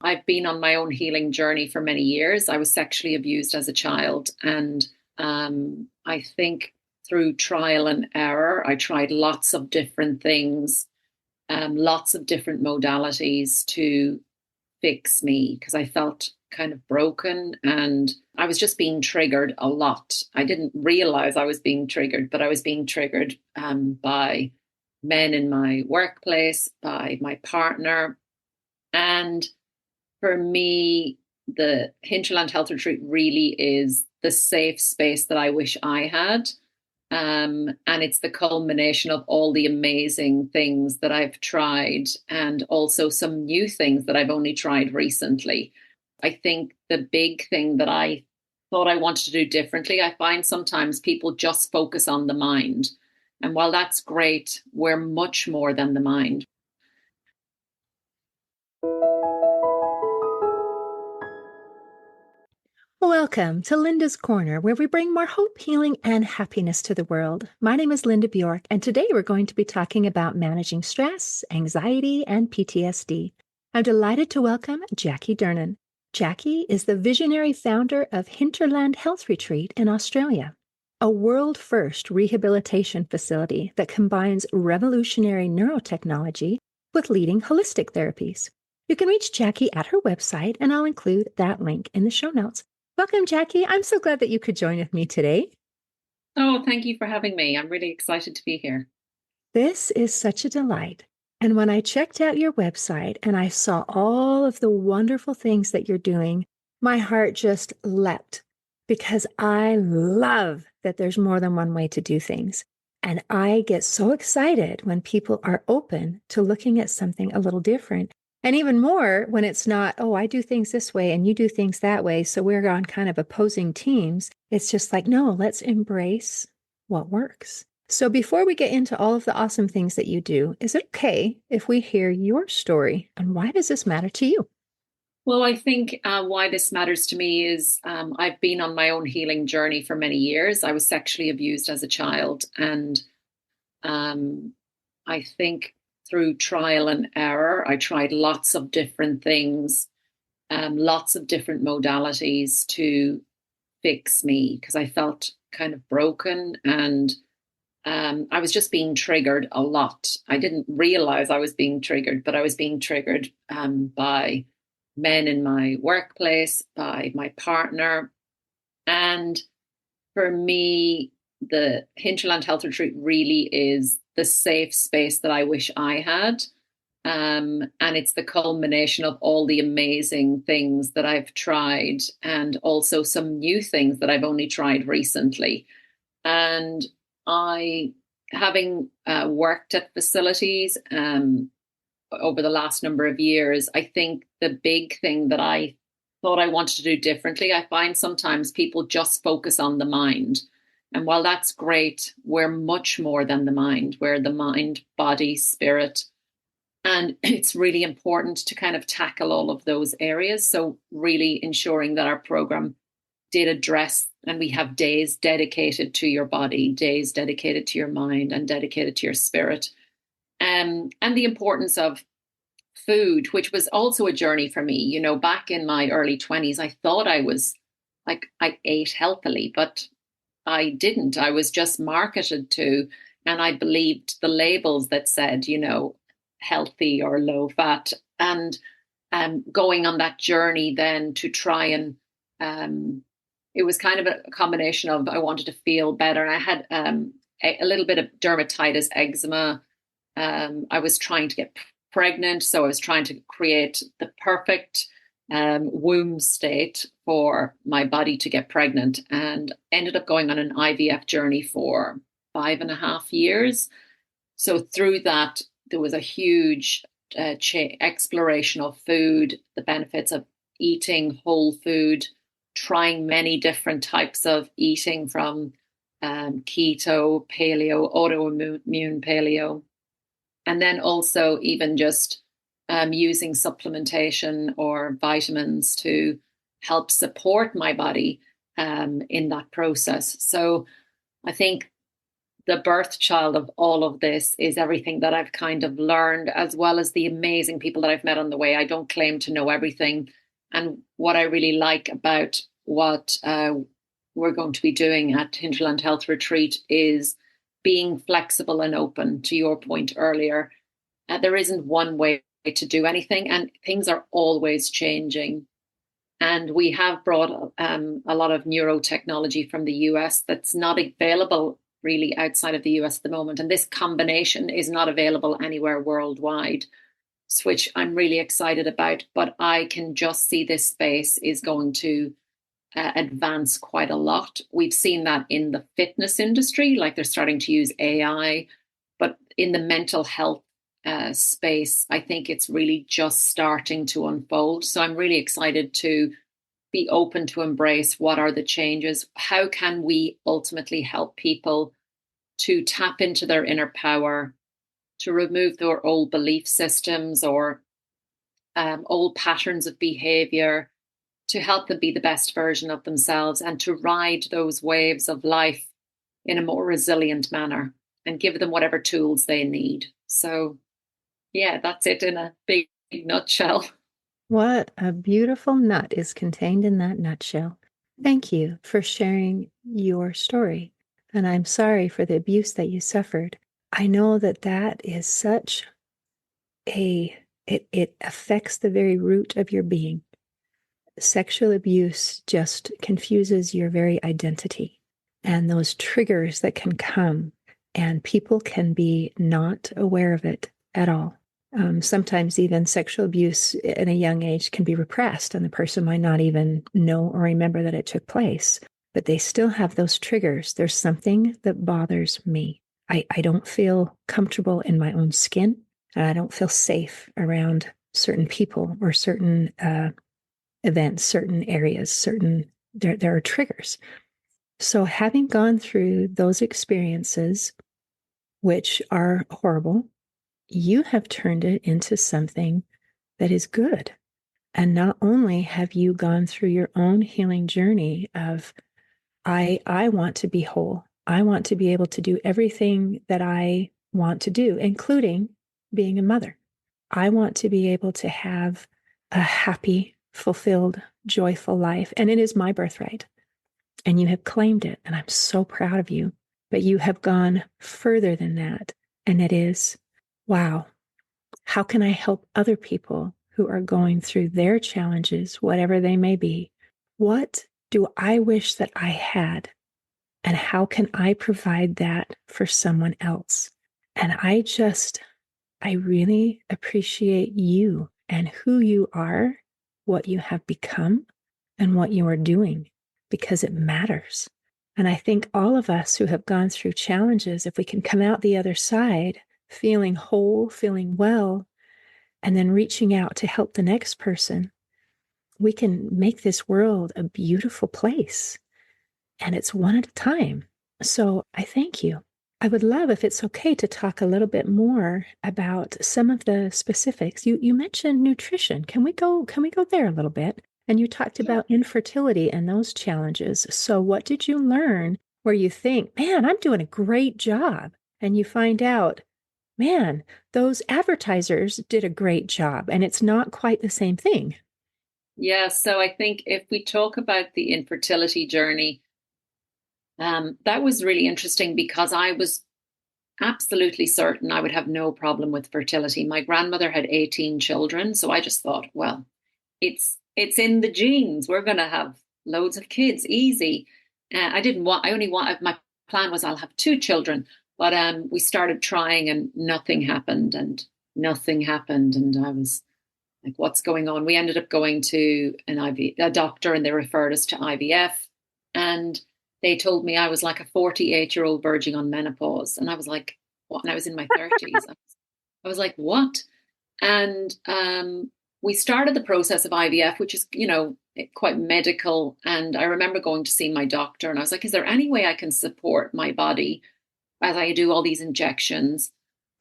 I've been on my own healing journey for many years. I was sexually abused as a child. And I think through trial and error, I tried lots of different things, lots of different modalities to fix me because I felt kind of broken and I was just being triggered a lot. I didn't realize I was being triggered, but I was being triggered by men in my workplace, by my partner. And for me, the Hinterland Health Retreat really is the safe space that I wish I had. And it's the culmination of all the amazing things that I've tried and also some new things that I've only tried recently. I think the big thing that I thought I wanted to do differently, I find sometimes people just focus on the mind. And while that's great, we're much more than the mind. Welcome to Linda's Corner, where we bring more hope, healing, and happiness to the world. My name is Linda Bjork, and today we're going to be talking about managing stress, anxiety, and PTSD. I'm delighted to welcome Jackie Dernan. Jackie is the visionary founder of Hinterland Health Retreat in Australia, a world-first rehabilitation facility that combines revolutionary neurotechnology with leading holistic therapies. You can reach Jackie at her website, and I'll include that link in the show notes. Welcome, Jackie. I'm so glad that you could join with me today. Oh, thank you for having me. I'm really excited to be here. This is such a delight. And when I checked out your website and I saw all of the wonderful things that you're doing, my heart just leapt because I love that there's more than one way to do things. And I get so excited when people are open to looking at something a little different. And even more when it's not, oh, I do things this way and you do things that way. So we're on kind of opposing teams. It's just like, no, let's embrace what works. So before we get into all of the awesome things that you do, is it okay if we hear your story and why does this matter to you? Well, I think why this matters to me is I've been on my own healing journey for many years. I was sexually abused as a child. And I think through trial and error, I tried lots of different things, lots of different modalities to fix me because I felt kind of broken and I was just being triggered a lot. I didn't realize I was being triggered, but I was being triggered by men in my workplace, by my partner. And for me, the Hinterland Health Retreat really is the safe space that I wish I had. And it's the culmination of all the amazing things that I've tried and also some new things that I've only tried recently. And I, having worked at facilities over the last number of years, I think the big thing that I thought I wanted to do differently, I find sometimes people just focus on the mind. And while that's great, we're much more than the mind. We're the mind, body, spirit. And it's really important to kind of tackle all of those areas. So, really ensuring that our program did address, and we have days dedicated to your body, days dedicated to your mind, and dedicated to your spirit. And the importance of food, which was also a journey for me. You know, back in my early 20s, I thought I was like, I ate healthily, but I didn't. I was just marketed to, and I believed the labels that said, you know, healthy or low fat. And going on that journey then to try and, it was kind of a combination of I wanted to feel better. And I had a little bit of dermatitis, eczema. I was trying to get pregnant. So I was trying to create the perfect womb state for my body to get pregnant and ended up going on an IVF journey for 5.5 years. So through that, there was a huge exploration of food, the benefits of eating whole food, trying many different types of eating from keto, paleo, autoimmune paleo, and then also even just using supplementation or vitamins to help support my body in that process. So I think the birth child of all of this is everything that I've kind of learned, as well as the amazing people that I've met on the way. I don't claim to know everything. And what I really like about what we're going to be doing at Hinterland Health Retreat is being flexible and open, to your point earlier. There isn't one way to do anything, and things are always changing. And we have brought a lot of neurotechnology from the US that's not available really outside of the US at the moment. And this combination is not available anywhere worldwide, which I'm really excited about. But I can just see this space is going to advance quite a lot. We've seen that in the fitness industry, like they're starting to use AI, but in the mental health space, I think it's really just starting to unfold. So I'm really excited to be open to embrace what are the changes. How can we ultimately help people to tap into their inner power, to remove their old belief systems or old patterns of behavior, to help them be the best version of themselves and to ride those waves of life in a more resilient manner and give them whatever tools they need. So, yeah, that's it in a big nutshell. What a beautiful nut is contained in that nutshell. Thank you for sharing your story. And I'm sorry for the abuse that you suffered. I know that that is such it affects the very root of your being. Sexual abuse just confuses your very identity and those triggers that can come, and people can be not aware of it at all. Sometimes even sexual abuse at a young age can be repressed, and the person might not even know or remember that it took place, but they still have those triggers. There's something that bothers me. I don't feel comfortable in my own skin, and I don't feel safe around certain people or certain events, certain areas, there are triggers. So having gone through those experiences, which are horrible, you have turned it into something that is good. And not only have you gone through your own healing journey of, I want to be whole. I want to be able to do everything that I want to do, including being a mother. I want to be able to have a happy, fulfilled, joyful life. And it is my birthright. And you have claimed it. And I'm so proud of you. But you have gone further than that. And it is, wow, how can I help other people who are going through their challenges, whatever they may be? What do I wish that I had? And how can I provide that for someone else? And I really appreciate you and who you are, what you have become, and what you are doing, because it matters. And I think all of us who have gone through challenges, if we can come out the other side feeling whole, feeling well, and then reaching out to help the next person, we can make this world a beautiful place. And it's one at a time. So I thank you. I would love, if it's okay, to talk a little bit more about some of the specifics. You mentioned nutrition. Can we go there a little bit? And you talked Yeah. about infertility and those challenges. So what did you learn where you think, man, I'm doing a great job? And you find out, man, those advertisers did a great job, and it's not quite the same thing. Yeah, so I think if we talk about the infertility journey, that was really interesting because I was absolutely certain I would have no problem with fertility. My grandmother had 18 children, so I just thought, well, it's in the genes. We're going to have loads of kids, easy. I only want, my plan was I'll have two children, but we started trying and nothing happened and nothing happened. And I was like, what's going on? We ended up going to a doctor, and they referred us to IVF. And they told me I was like a 48-year-old verging on menopause. And I was like, what? And I was in my 30s. I was like, what? And we started the process of IVF, which is, quite medical. And I remember going to see my doctor, and I was like, is there any way I can support my body as I do all these injections?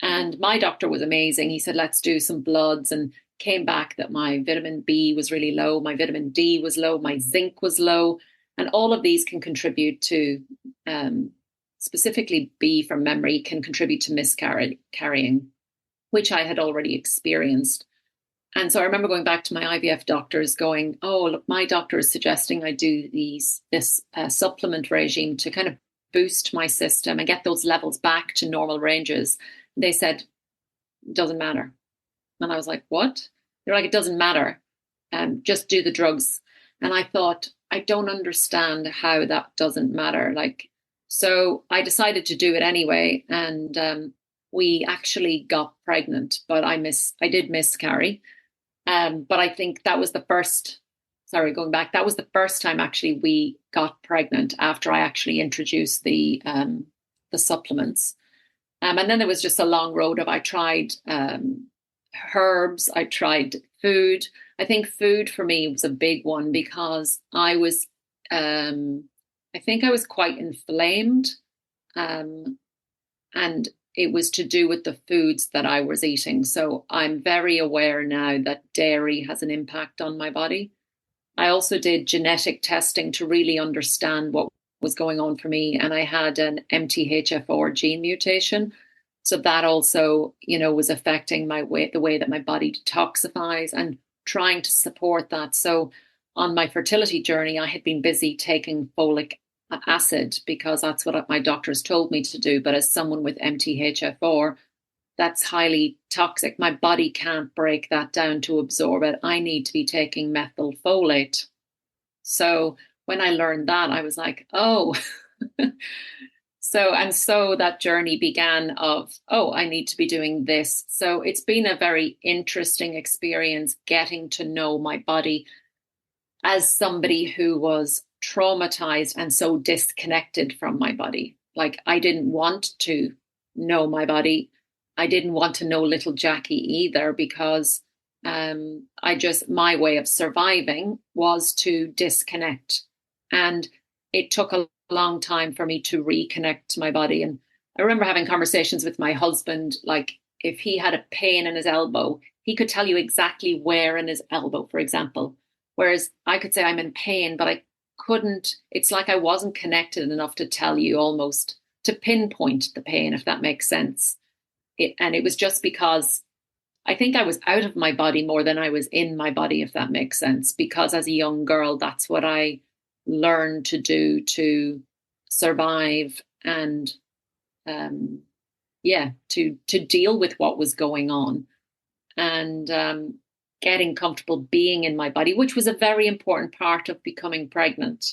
And my doctor was amazing. He said, let's do some bloods, and came back that my vitamin B was really low, my vitamin D was low, my zinc was low. And all of these can contribute to specifically B from memory, can contribute to miscarrying, which I had already experienced. And so I remember going back to my IVF doctors going, oh, look, my doctor is suggesting I do this supplement regime to kind of boost my system and get those levels back to normal ranges. They said, doesn't matter. And I was like, what? They're like, it doesn't matter. Just do the drugs. And I thought, I don't understand how that doesn't matter. Like, so I decided to do it anyway. And we actually got pregnant, but I did miscarry. But I think that was the first, sorry, going back, that was the first time actually we got pregnant after I actually introduced the supplements. And then there was just a long road of, I tried herbs, I tried food. I think food for me was a big one because I think I was quite inflamed. And it was to do with the foods that I was eating. So I'm very aware now that dairy has an impact on my body. I also did genetic testing to really understand what was going on for me. And I had an MTHFR gene mutation. So that also, was affecting the way that my body detoxifies and trying to support that. So on my fertility journey, I had been busy taking folic acid because that's what my doctors told me to do. But as someone with MTHFR, that's highly toxic. My body can't break that down to absorb it. I need to be taking methylfolate. So when I learned that, I was like, oh. So that journey began of, oh, I need to be doing this. So it's been a very interesting experience getting to know my body as somebody who was traumatized and so disconnected from my body. Like, I didn't want to know my body. I didn't want to know little Jackie either, because my way of surviving was to disconnect. And it took a long time for me to reconnect to my body. And I remember having conversations with my husband, like if he had a pain in his elbow, he could tell you exactly where in his elbow, for example. Whereas I could say I'm in pain, but I couldn't, it's like I wasn't connected enough to tell you, almost to pinpoint the pain, if that makes sense. And it was just because I think I was out of my body more than I was in my body, if that makes sense. Because as a young girl, that's what I learned to do to survive and, to deal with what was going on. And getting comfortable being in my body, which was a very important part of becoming pregnant.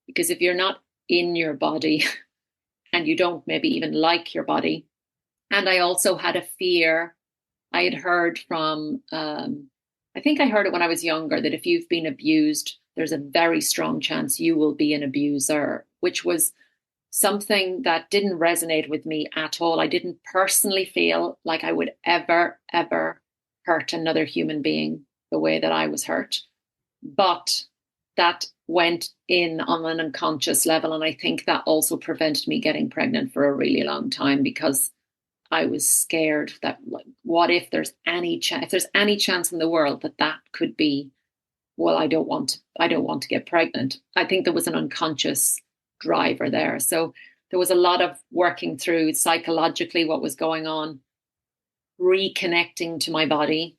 Because if you're not in your body and you don't maybe even like your body. And I also had a fear. I had heard from, I think I heard it when I was younger, that if you've been abused, there's a very strong chance you will be an abuser, which was something that didn't resonate with me at all. I didn't personally feel like I would ever hurt another human being the way that I was hurt. But that went in on an unconscious level. And I think that also prevented me getting pregnant for a really long time, because I was scared that, like, what if there's any chance, if there's any chance in the world that could be, well, I don't want to get pregnant. I think there was an unconscious driver there. So there was a lot of working through psychologically what was going on, reconnecting to my body,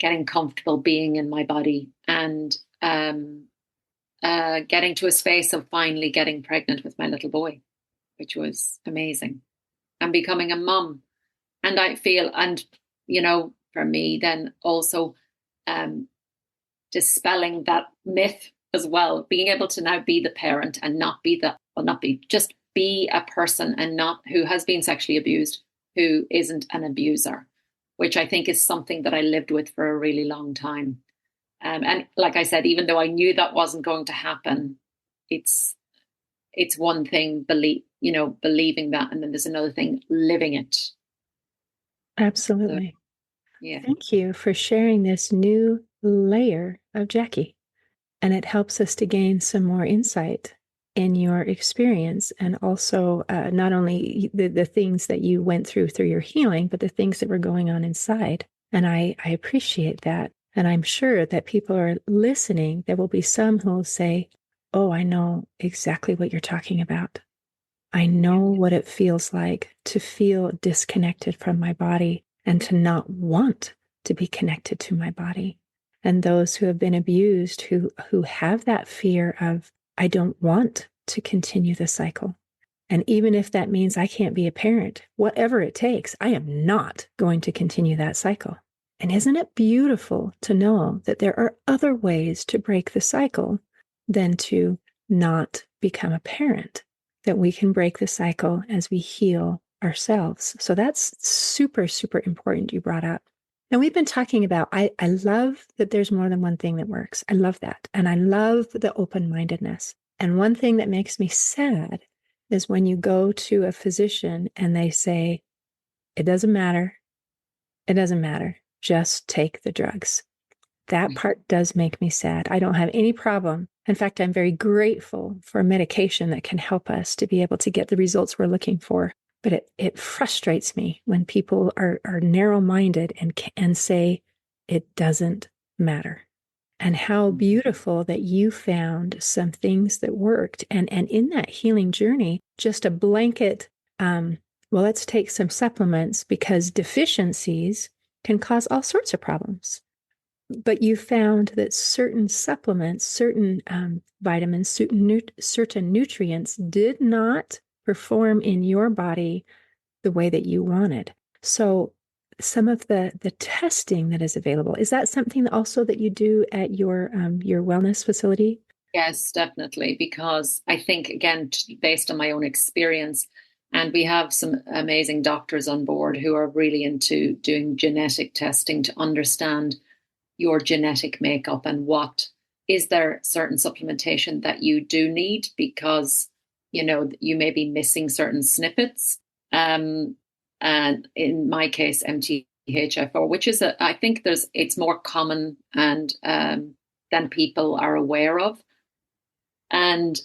getting comfortable being in my body, and getting to a space of finally getting pregnant with my little boy, which was amazing, and becoming a mum. And I feel, and, for me, then also dispelling that myth as well, being able to now be the parent and just be a person and not who has been sexually abused, who isn't an abuser, which I think is something that I lived with for a really long time. And like I said, even though I knew that wasn't going to happen, it's one thing, believing that, and then there's another thing, living it. Absolutely. So, yeah. Thank you for sharing this new layer of Jackie. And it helps us to gain some more insight in your experience, and also not only the things that you went through your healing, but the things that were going on inside. And I appreciate that. And I'm sure that people are listening. There will be some who will say, oh, I know exactly what you're talking about. I know what it feels like to feel disconnected from my body and to not want to be connected to my body. And those who have been abused, who have that fear of, I don't want to continue the cycle. And even if that means I can't be a parent, whatever it takes, I am not going to continue that cycle. And isn't it beautiful to know that there are other ways to break the cycle than to not become a parent, that we can break the cycle as we heal ourselves? So that's super, super important you brought up. Now, we've been talking about, I love that there's more than one thing that works. I love that. And I love the open-mindedness. And one thing that makes me sad is when you go to a physician and they say, it doesn't matter. It doesn't matter. Just take the drugs. That part does make me sad. I don't have any problem. In fact, I'm very grateful for medication that can help us to be able to get the results we're looking for. But it frustrates me when people are narrow-minded and say it doesn't matter. And how beautiful that you found some things that worked. And in that healing journey, just a blanket, well, let's take some supplements because deficiencies can cause all sorts of problems. But you found that certain supplements, certain vitamins, certain nutrients did not perform in your body the way that you wanted. So some of the testing that is available, is that something also that you do at your wellness facility? Yes, definitely. Because I think, again, based on my own experience, and we have some amazing doctors on board who are really into doing genetic testing to understand your genetic makeup and what is there certain supplementation that you do need because you may be missing certain snippets. And in my case, MTHFR, which is I think it's more common and than people are aware of. And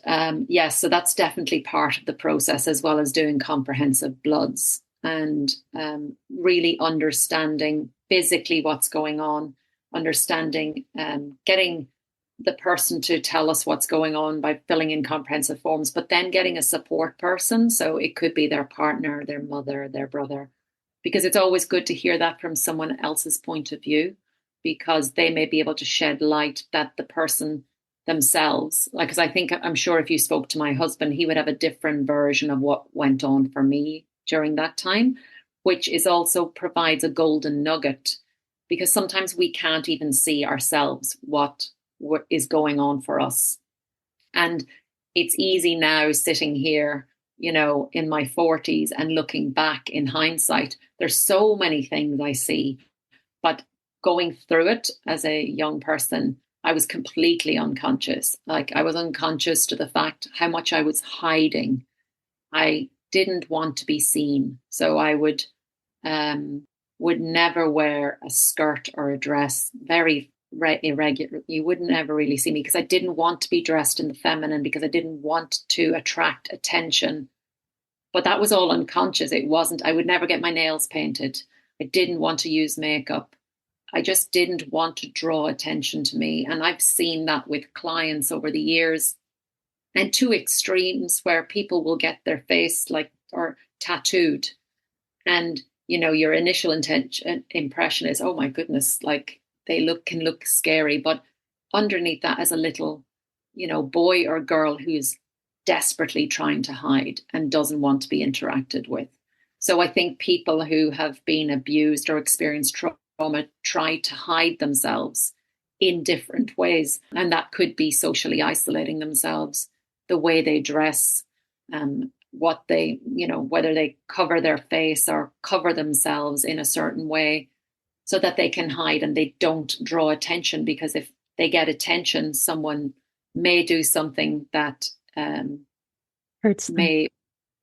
yes, so that's definitely part of the process, as well as doing comprehensive bloods and really understanding physically what's going on, understanding, getting the person to tell us what's going on by filling in comprehensive forms, but then getting a support person. So it could be their partner, their mother, their brother, because it's always good to hear that from someone else's point of view, because they may be able to shed light that the person themselves, like, because I'm sure if you spoke to my husband, he would have a different version of what went on for me during that time, which is also provides a golden nugget, because sometimes we can't even see ourselves what is going on for us. And it's easy now sitting here, in my 40s and looking back in hindsight, there's so many things I see, but going through it as a young person, I was completely unconscious. Like, I was unconscious to the fact how much I was hiding. I didn't want to be seen. So I would never wear a skirt or a dress, very irregular. You would never really see me because I didn't want to be dressed in the feminine, because I didn't want to attract attention. But that was all unconscious. It wasn't, I would never get my nails painted. I didn't want to use makeup. I just didn't want to draw attention to me. And I've seen that with clients over the years, and two extremes where people will get their face or tattooed. And, your initial impression is, oh my goodness, like they can look scary. But underneath that is a little, boy or girl who's desperately trying to hide and doesn't want to be interacted with. So I think people who have been abused or experienced trauma try to hide themselves in different ways. And that could be socially isolating themselves, the way they dress, what they, whether they cover their face or cover themselves in a certain way so that they can hide and they don't draw attention. Because if they get attention, someone may do something that Hurts them.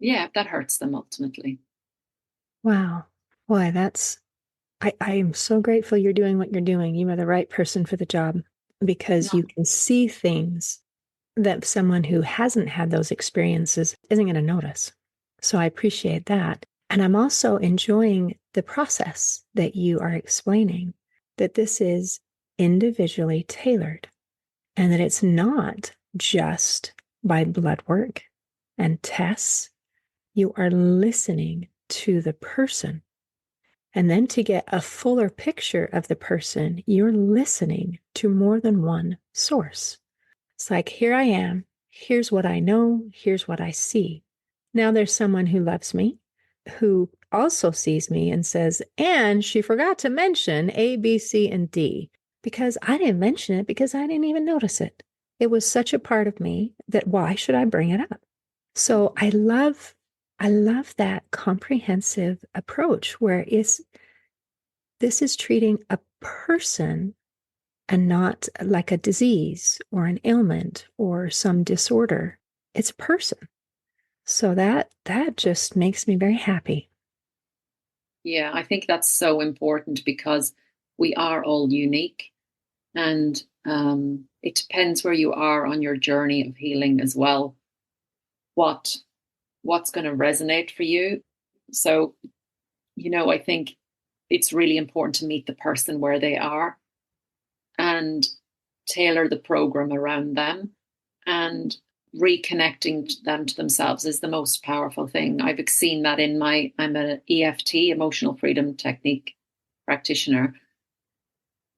that hurts them ultimately. Wow. Boy, I am so grateful you're doing what you're doing. You are the right person for the job because Yeah. you can see things that someone who hasn't had those experiences isn't going to notice. So I appreciate that. And I'm also enjoying the process that you are explaining, that this is individually tailored and that it's not just by blood work and tests, you are listening to the person. And then to get a fuller picture of the person, you're listening to more than one source. It's like, here I am. Here's what I know. Here's what I see. Now there's someone who loves me, who also sees me and says, and she forgot to mention A, B, C, and D, because I didn't mention it because I didn't even notice it. It was such a part of me that why should I bring it up? So I love that comprehensive approach where this is treating a person and not like a disease or an ailment or some disorder. It's a person. So that just makes me very happy. Yeah, I think that's so important because we are all unique, and it depends where you are on your journey of healing as well. What what's going to resonate for you? So, I think it's really important to meet the person where they are and tailor the program around them, and reconnecting them to themselves is the most powerful thing. I've seen that I'm an EFT, emotional freedom technique practitioner.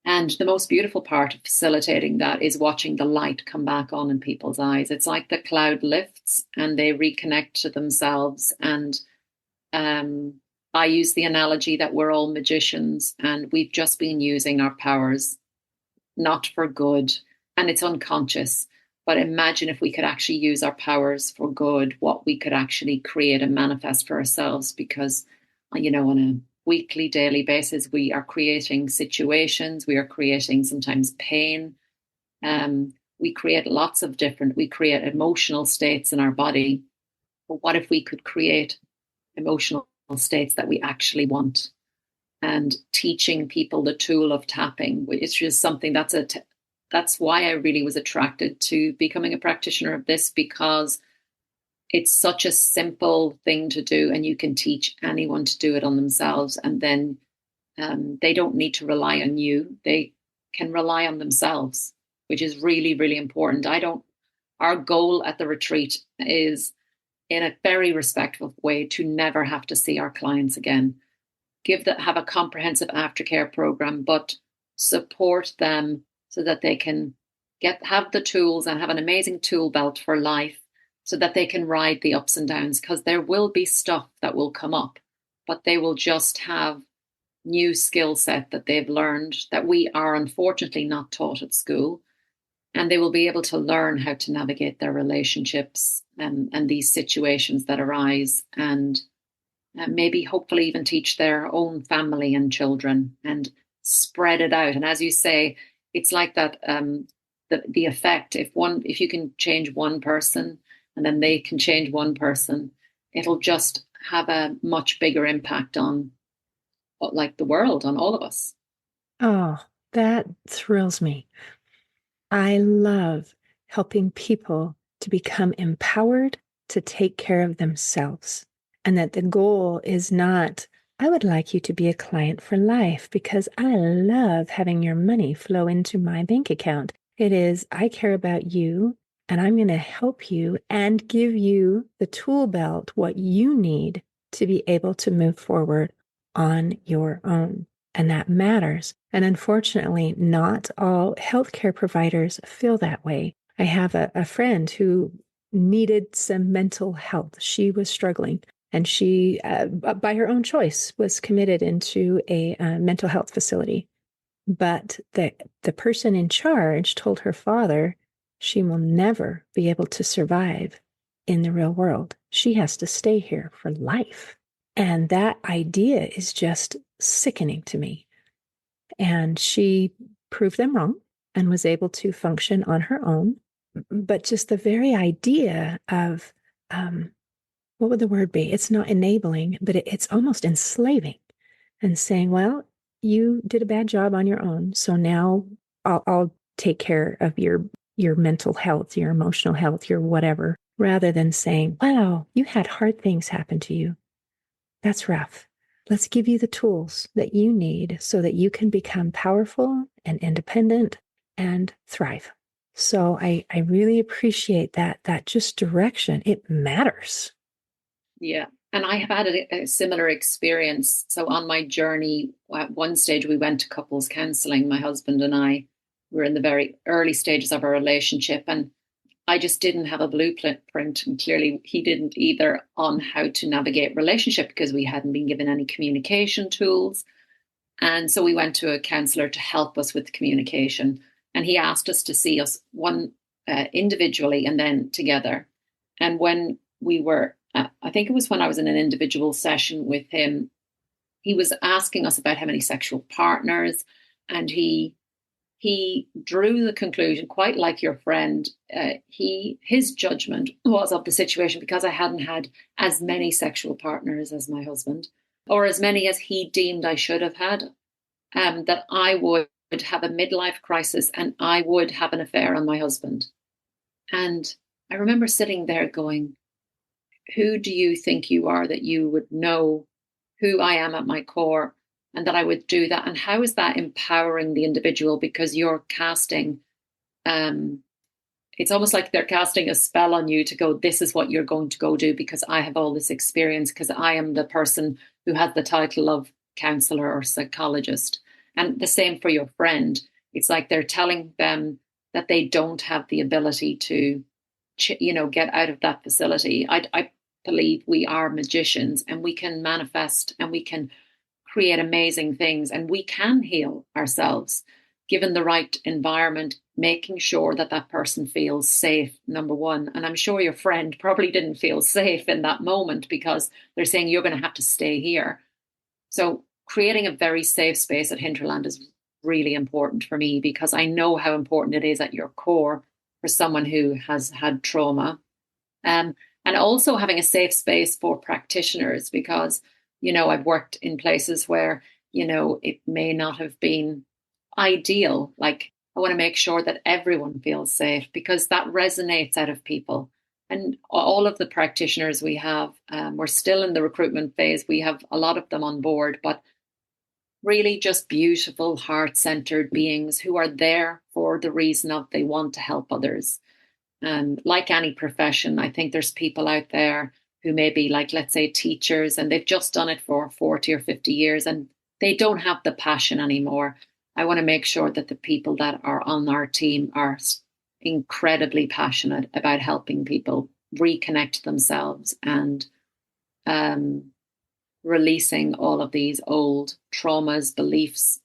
And the most beautiful part of facilitating that is watching the light come back on in people's eyes. It's like the cloud lifts and they reconnect to themselves. And um, I use the analogy that we're all magicians and we've just been using our powers not for good, and it's unconscious. But imagine if we could actually use our powers for good, what we could actually create and manifest for ourselves. Because, on a weekly, daily basis, we are creating situations, we are creating sometimes pain. We create we create emotional states in our body. But what if we could create emotional states that we actually want? And teaching people the tool of tapping, which is just something that's why I really was attracted to becoming a practitioner of this, because it's such a simple thing to do and you can teach anyone to do it on themselves. And then they don't need to rely on you. They can rely on themselves, which is really, really important. Our goal at the retreat is, in a very respectful way, to never have to see our clients again. Have a comprehensive aftercare program, but support them so that they can have the tools and have an amazing tool belt for life, so that they can ride the ups and downs, because there will be stuff that will come up, but they will just have new skill set that they've learned that we are unfortunately not taught at school, and they will be able to learn how to navigate their relationships and these situations that arise, and maybe hopefully even teach their own family and children and spread it out. And as you say, it's like that, the effect, if you can change one person and then they can change one person, it'll just have a much bigger impact on, like, the world, on all of us. Oh, that thrills me. I love helping people to become empowered to take care of themselves. And that the goal is not, I would like you to be a client for life because I love having your money flow into my bank account. It is, I care about you and I'm going to help you and give you the tool belt, what you need to be able to move forward on your own. And that matters. And unfortunately, not all healthcare providers feel that way. I have a friend who needed some mental health. She was struggling, and she, by her own choice, was committed into a mental health facility. But the person in charge told her father she will never be able to survive in the real world. She has to stay here for life. And that idea is just sickening to me. And she proved them wrong and was able to function on her own. But just the very idea of, what would the word be? It's not enabling, but it's almost enslaving and saying, well, you did a bad job on your own. So now I'll take care of your mental health, your emotional health, your whatever, rather than saying, wow, you had hard things happen to you. That's rough. Let's give you the tools that you need so that you can become powerful and independent and thrive. So I really appreciate that just direction. It matters. Yeah. And I have had a similar experience. So on my journey, at one stage we went to couples counseling, my husband and I were in the very early stages of our relationship, and I just didn't have a blueprint, and clearly he didn't either, on how to navigate relationship because we hadn't been given any communication tools. And so we went to a counselor to help us with communication. And he asked us to see us one individually and then together. And when we were, I think it was when I was in an individual session with him, he was asking us about how many sexual partners, and he drew the conclusion, quite like your friend. His judgment was of the situation, because I hadn't had as many sexual partners as my husband, or as many as he deemed I should have had, that I would have a midlife crisis and I would have an affair on my husband. And I remember sitting there going, who do you think you are that you would know who I am at my core, and that I would do that? And how is that empowering the individual? Because you're casting, it's almost like they're casting a spell on you to go, this is what you're going to go do, because I have all this experience, because I am the person who has the title of counselor or psychologist. And the same for your friend. It's like they're telling them that they don't have the ability to, get out of that facility. I believe we are magicians, and we can manifest, and we can create amazing things, and we can heal ourselves given the right environment, making sure that that person feels safe, number one. And I'm sure your friend probably didn't feel safe in that moment, because they're saying you're going to have to stay here. So creating a very safe space at Hinterland is really important for me, because I know how important it is at your core for someone who has had trauma. And also having a safe space for practitioners, because, I've worked in places where, it may not have been ideal. Like, I want to make sure that everyone feels safe, because that resonates out of people. And all of the practitioners we have, we're still in the recruitment phase. We have a lot of them on board, but really just beautiful, heart-centered beings who are there for the reason of they want to help others. And like any profession, I think there's people out there who may be like, let's say, teachers, and they've just done it for 40 or 50 years and they don't have the passion anymore. I want to make sure that the people that are on our team are incredibly passionate about helping people reconnect themselves and releasing all of these old traumas, beliefs,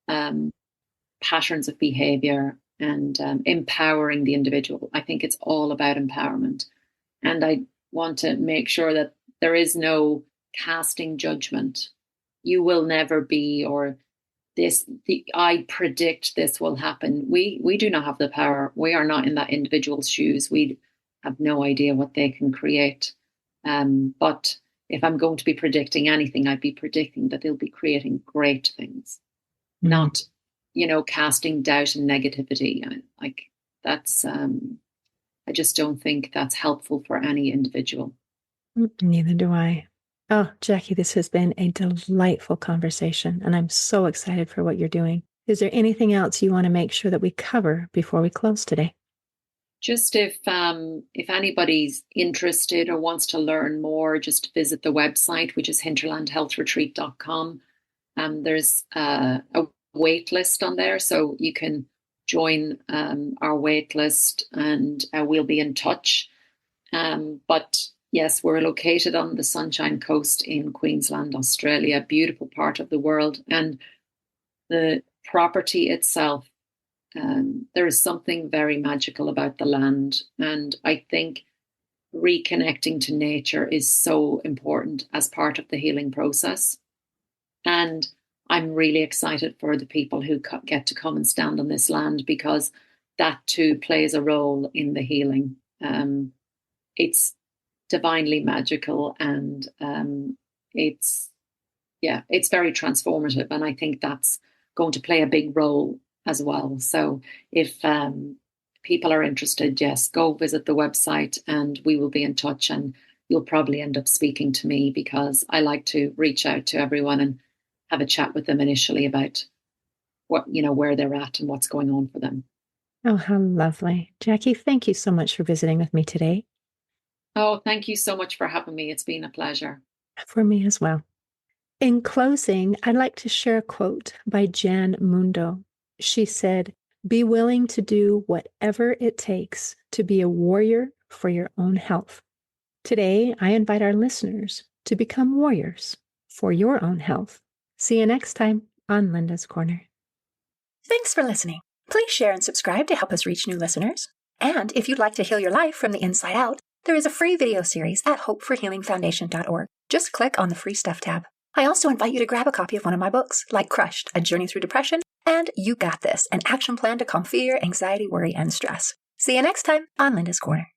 patterns of behavior, and empowering the individual. I think it's all about empowerment. And I want to make sure that there is no casting judgment. You will never be, or I predict this will happen. We do not have the power. We are not in that individual's shoes. We have no idea what they can create. But if I'm going to be predicting anything, I'd be predicting that they'll be creating great things, not, casting doubt and negativity. Like, that's, I just don't think that's helpful for any individual. Neither do I. Oh, Jackie, this has been a delightful conversation, and I'm so excited for what you're doing. Is there anything else you want to make sure that we cover before we close today? Just if anybody's interested or wants to learn more, just visit the website, which is hinterlandhealthretreat.com. There's a wait list on there, so you can join our wait list, and we'll be in touch. But yes, we're located on the Sunshine Coast in Queensland, Australia, beautiful part of the world. And the property itself, there is something very magical about the land. And I think reconnecting to nature is so important as part of the healing process. And I'm really excited for the people who get to come and stand on this land, because that too plays a role in the healing. It's divinely magical, and it's very transformative, and I think that's going to play a big role as well. So if people are interested, yes, go visit the website and we will be in touch, and you'll probably end up speaking to me, because I like to reach out to everyone and have a chat with them initially about what, where they're at and what's going on for them. Oh, how lovely. Jackie, thank you so much for visiting with me today. Oh, thank you so much for having me. It's been a pleasure. For me as well. In closing, I'd like to share a quote by Jan Mundo. She said, "Be willing to do whatever it takes to be a warrior for your own health." Today, I invite our listeners to become warriors for your own health. See you next time on Linda's Corner. Thanks for listening. Please share and subscribe to help us reach new listeners. And if you'd like to heal your life from the inside out, there is a free video series at hopeforhealingfoundation.org. Just click on the free stuff tab. I also invite you to grab a copy of one of my books, like Crushed, A Journey Through Depression, and You Got This, an action plan to calm fear, anxiety, worry, and stress. See you next time on Linda's Corner.